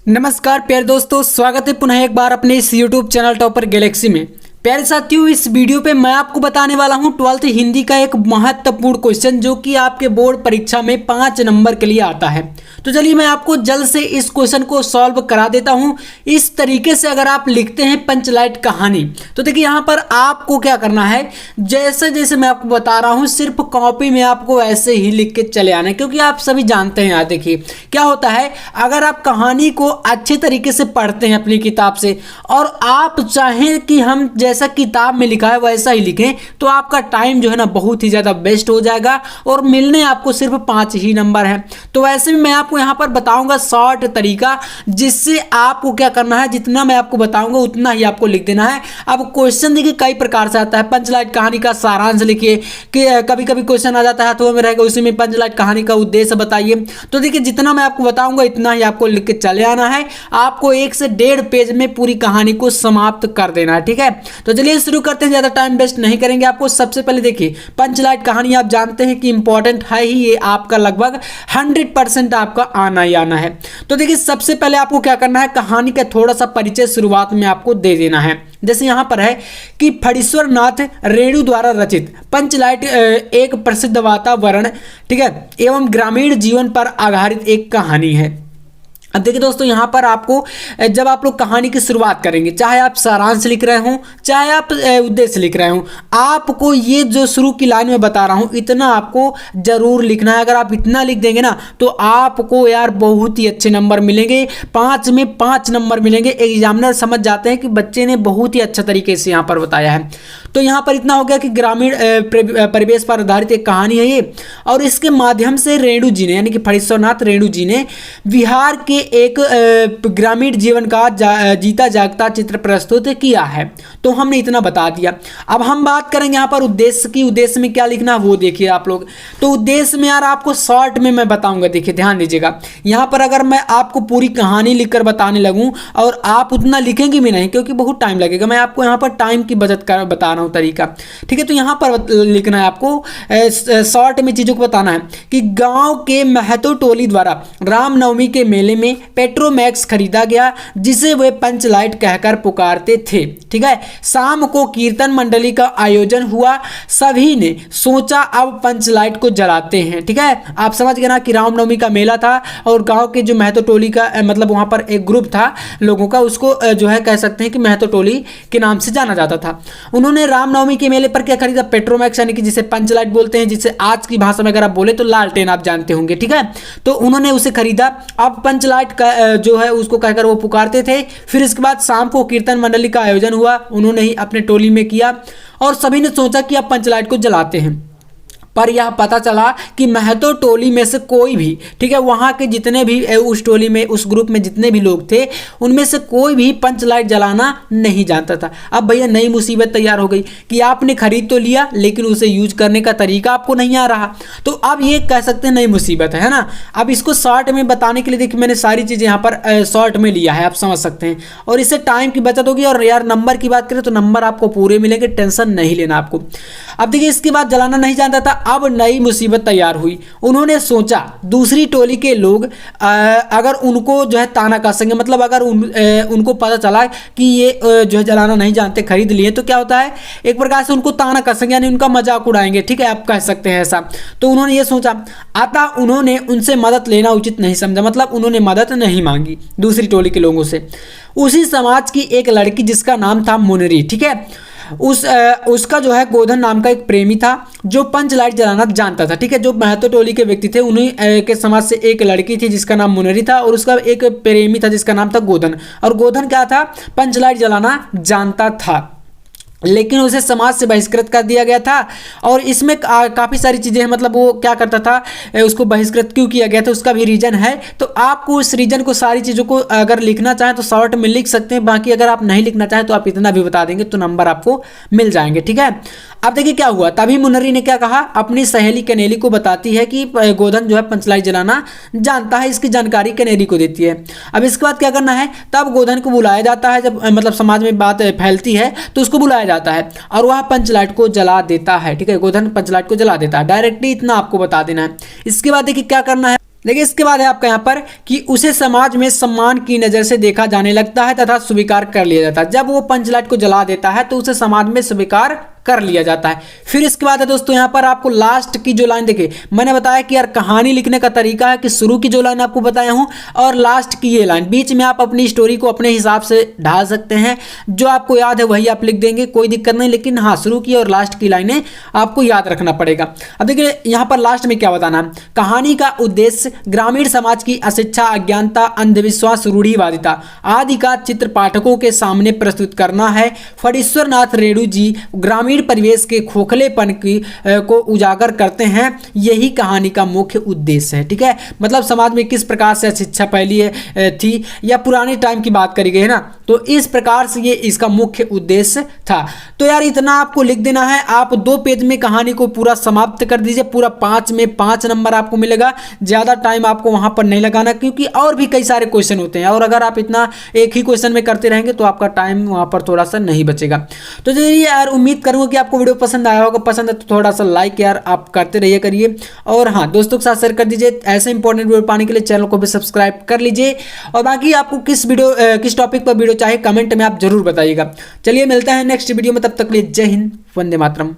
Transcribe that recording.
नमस्कार प्यारे दोस्तों, स्वागत है पुनः एक बार अपने इस YouTube चैनल टॉपर गैलेक्सी में। प्यारे साथियों, इस वीडियो पे मैं आपको बताने वाला हूं 12th हिंदी का एक महत्वपूर्ण क्वेश्चन जो कि आपके बोर्ड परीक्षा में 5 नंबर के लिए आता है। तो चलिए मैं आपको जल्द से इस क्वेश्चन को सॉल्व करा देता हूं। इस तरीके से अगर आप लिखते हैं पंचलाइट कहानी, तो देखिए यहाँ पर आपको क्या करना है, जैसे जैसे मैं आपको बता रहा हूँ सिर्फ कॉपी में आपको ऐसे ही लिख के चले आना है, क्योंकि आप सभी जानते हैं। यहाँ देखिए क्या होता है, अगर आप कहानी को अच्छे तरीके से पढ़ते हैं अपनी किताब से और आप चाहें कि हम जैसा किताब में लिखा है वैसा ही लिखें, तो आपका टाइम जो है ना बहुत ही ज़्यादा वेस्ट हो जाएगा और मिलने आपको सिर्फ 5 ही नंबर हैं। तो वैसे में मैं आपको यहाँ पर बताऊंगा शॉर्ट तरीका, जिससे आपको क्या करना है, जितना मैं आपको बताऊंगा उतना ही आपको लिख देना है। अब क्वेश्चन देखिए कई प्रकार से आता है। पंचलाइट कहानी का सारांश लिखिए, कि कभी कभी क्वेश्चन आ जाता है हाथों में रहेगा, उसी में पंचलाइट कहानी का उद्देश्य बताइए। तो देखिए जितना मैं आपको बताऊंगा इतना ही आपको लिख के चले आना है। आपको 1 से 1.5 पेज में पूरी कहानी को समाप्त कर देना है, ठीक है। तो चलिए शुरू करते हैं, ज़्यादा टाइम वेस्ट नहीं करेंगे। आपको सबसे पहले देखिए पंचलाइट कहानी आप जानते हैं कि इंपॉर्टेंट है ही, ये आपका लगभग 100% आपका आना ही आना है। तो देखिए सबसे पहले आपको क्या करना है, कहानी का थोड़ा सा परिचय शुरुआत में आपको दे देना है। जैसे यहाँ पर है कि फणीश्वर नाथ रेणु द्वारा रचित पंचलाइट एक प्रसिद्ध वातावरण, ठीक है, एवं ग्रामीण जीवन पर आधारित एक कहानी है। अब देखिए दोस्तों, यहाँ पर आपको जब आप लोग कहानी की शुरुआत करेंगे, चाहे आप सारांश लिख रहे हों चाहे आप उद्देश्य लिख रहे हों, आपको ये जो शुरू की लाइन में बता रहा हूँ इतना आपको जरूर लिखना है। अगर आप इतना लिख देंगे ना तो आपको यार बहुत ही अच्छे नंबर मिलेंगे, 5 में 5 नंबर मिलेंगे। एग्जामिनर समझ जाते हैं कि बच्चे ने बहुत ही अच्छा तरीके से यहाँ पर बताया है। तो यहाँ पर इतना हो गया कि ग्रामीण परिवेश पर आधारित एक कहानी है ये, और इसके माध्यम से रेणु जी ने, यानी कि फणीश्वर नाथ रेणु जी ने बिहार के एक ग्रामीण जीवन का जीता जागता चित्र प्रस्तुत किया है। तो हमने इतना बता दिया। अब हम बात करेंगे यहाँ पर उद्देश्य की। उद्देश्य में क्या लिखना वो देखिए आप लोग। तो उद्देश्य में यार आपको शॉर्ट में मैं बताऊंगा, देखिए ध्यान दीजिएगा। यहाँ पर अगर मैं आपको पूरी कहानी लिखकर बताने लगूं और आप उतना लिखेंगे भी नहीं, क्योंकि बहुत टाइम लगेगा। मैं आपको यहाँ पर टाइम की बचत कर बता रहा हूँ तरीका, ठीक है। तो यहाँ पर लिखना है आपको, शॉर्ट में चीज़ों को बताना है कि गाँव के महतो टोली द्वारा रामनवमी के मेले में पेट्रोमैक्स खरीदा गया, जिसे वे पंचलाइट कहकर पुकारते थे, ठीक है। शाम को कीर्तन मंडली का आयोजन हुआ। सभी ने सोचा अब पंचलाइट को जलाते हैं, ठीक है। आप समझ गए ना कि रामनवमी का मेला था और गांव के जो महतो टोली का मतलब वहां पर एक ग्रुप था लोगों का, उसको जो है कह सकते हैं कि महतो टोली के नाम से जाना जाता था। उन्होंने रामनवमी के मेले पर क्या खरीदा, पेट्रोमैक्स, यानी कि जिसे पंचलाइट बोलते हैं, जिसे आज की भाषा में अगर आप बोले तो लालटेन आप जानते होंगे, ठीक है। तो उन्होंने उसे खरीदा। अब पंचलाइट का जो है उसको कहकर वो पुकारते थे। फिर इसके बाद शाम को कीर्तन मंडली का आयोजन हुआ, उन्होंने ही अपने टोली में किया और सभी ने सोचा कि अब पंचलाइट को जलाते हैं। पर यह पता चला कि महतो टोली में से कोई भी, ठीक है, वहाँ के जितने भी उस टोली में, उस ग्रुप में जितने भी लोग थे, उनमें से कोई भी पंचलाइट जलाना नहीं जानता था। अब भैया नई मुसीबत तैयार हो गई कि आपने खरीद तो लिया लेकिन उसे यूज करने का तरीका आपको नहीं आ रहा। तो अब ये कह सकते हैं नई मुसीबत है ना। अब इसको शॉर्ट में बताने के लिए देखिए मैंने सारी चीज़ें यहाँ पर शॉर्ट में लिया है, आप समझ सकते हैं, और इससे टाइम की बचत होगी। और यार नंबर की बात करें तो नंबर आपको पूरे मिलेंगे, टेंशन नहीं लेना आपको। अब देखिए इसके बाद जलाना नहीं जानता था, अब नई मुसीबत तैयार हुई। उन्होंने सोचा दूसरी टोली के लोग अगर उनको जो है ताना कसेंगे, मतलब अगर उनको पता चला कि ये जो है जलाना नहीं जानते, खरीद लिए, तो क्या होता है, एक प्रकार से उनको ताना कसेंगे, यानी उनका मजाक उड़ाएंगे, ठीक है, आप कह सकते हैं ऐसा। तो उन्होंने ये सोचा, अतः उन्होंने उनसे मदद लेना उचित नहीं समझा, मतलब उन्होंने मदद नहीं मांगी दूसरी टोली के लोगों से। उसी समाज की एक लड़की जिसका नाम था मुनरी, ठीक है, उसका जो है गोधन नाम का एक प्रेमी था जो पंचलाइट जलाना जानता था, ठीक है। जो महतो टोली के व्यक्ति थे उन्हीं के समाज से एक लड़की थी जिसका नाम मुनरी था और उसका एक प्रेमी था जिसका नाम था गोधन। और गोधन क्या था, पंचलाइट जलाना जानता था, लेकिन उसे समाज से बहिष्कृत कर दिया गया था। और इसमें काफ़ी सारी चीज़ें हैं, मतलब वो क्या करता था, उसको बहिष्कृत क्यों किया गया था उसका भी रीजन है। तो आपको उस रीजन को, सारी चीज़ों को अगर लिखना चाहें तो शॉर्ट में लिख सकते हैं, बाकी अगर आप नहीं लिखना चाहें तो आप इतना भी बता देंगे तो नंबर आपको मिल जाएंगे, ठीक है। अब देखिए क्या हुआ, तभी मुनरी ने क्या कहा, अपनी सहेली कनेली को बताती है कि गोधन जो है पंचलाइट जलाना जानता है, इसकी जानकारी कनेली को देती है। अब इसके बाद क्या करना है, तब गोधन को बुलाया जाता है, जब मतलब समाज में बात फैलती है तो उसको बुलाया जाता है और वह पंचलाइट को जला देता है, ठीक है। गोधन पंचलाइट को जला देता है, डायरेक्टली इतना आपको बता देना है। इसके बाद देखिए क्या करना है, देखिए इसके बाद है आपका यहाँ पर कि उसे समाज में सम्मान की नज़र से देखा जाने लगता है तथा स्वीकार कर लिया जाता है। जब वो पंच लाइट को जला देता है तो उसे समाज में स्वीकार कर लिया जाता है। फिर इसके बाद है दोस्तों यहाँ पर आपको लास्ट की जो लाइन देखिए, मैंने बताया कि यार कहानी लिखने का तरीका है कि शुरू की जो लाइन आपको बताया हूँ और लास्ट की ये लाइन, बीच में आप अपनी स्टोरी को अपने हिसाब से ढाल सकते हैं। जो आपको याद है वही आप लिख देंगे, कोई दिक्कत नहीं, लेकिन हाँ शुरू की और लास्ट की लाइनें आपको याद रखना पड़ेगा। अब देखिए यहाँ पर लास्ट में क्या बताना है, कहानी का उद्देश्य ग्रामीण समाज की अशिक्षा, अज्ञानता, अंधविश्वास, रूढ़िवादिता आदि का चित्र पाठकों के सामने प्रस्तुत करना है। फणीश्वर नाथ रेणु जी ग्रामीण परिवेश के खोखलेपन को उजागर करते हैं, यही कहानी का मुख्य उद्देश्य है। ठीक है, मतलब समाज में किस प्रकार से शिक्षा फैली थी या पुराने टाइम की बात करी गई है ना, तो इस प्रकार से ये इसका मुख्य उद्देश्य था। तो यार इतना आपको लिख देना है, आप 2 पेज में कहानी को पूरा समाप्त कर दीजिए, पूरा 5 में 5 नंबर आपको मिलेगा। ज़्यादा टाइम आपको वहां पर नहीं लगाना, क्योंकि और भी कई सारे क्वेश्चन होते हैं और अगर आप इतना एक ही क्वेश्चन में करते रहेंगे तो आपका टाइम वहां पर थोड़ा सा नहीं बचेगा। तो चलिए यार उम्मीद करूंगा कि आपको वीडियो पसंद आया होगा, पसंद है तो थोड़ा सा लाइक यार आप करते रहिए करिए, और हाँ दोस्तों के साथ शेयर कर दीजिए। ऐसे इंपॉर्टेंट वीडियो पाने के लिए चैनल को भी सब्सक्राइब कर लीजिए, और बाकी आपको किस टॉपिक पर वीडियो चाहिए कमेंट में आप जरूर बताइएगा। चलिए मिलता है नेक्स्ट वीडियो में, तब तक के लिए जय हिंद, वंदे मातरम।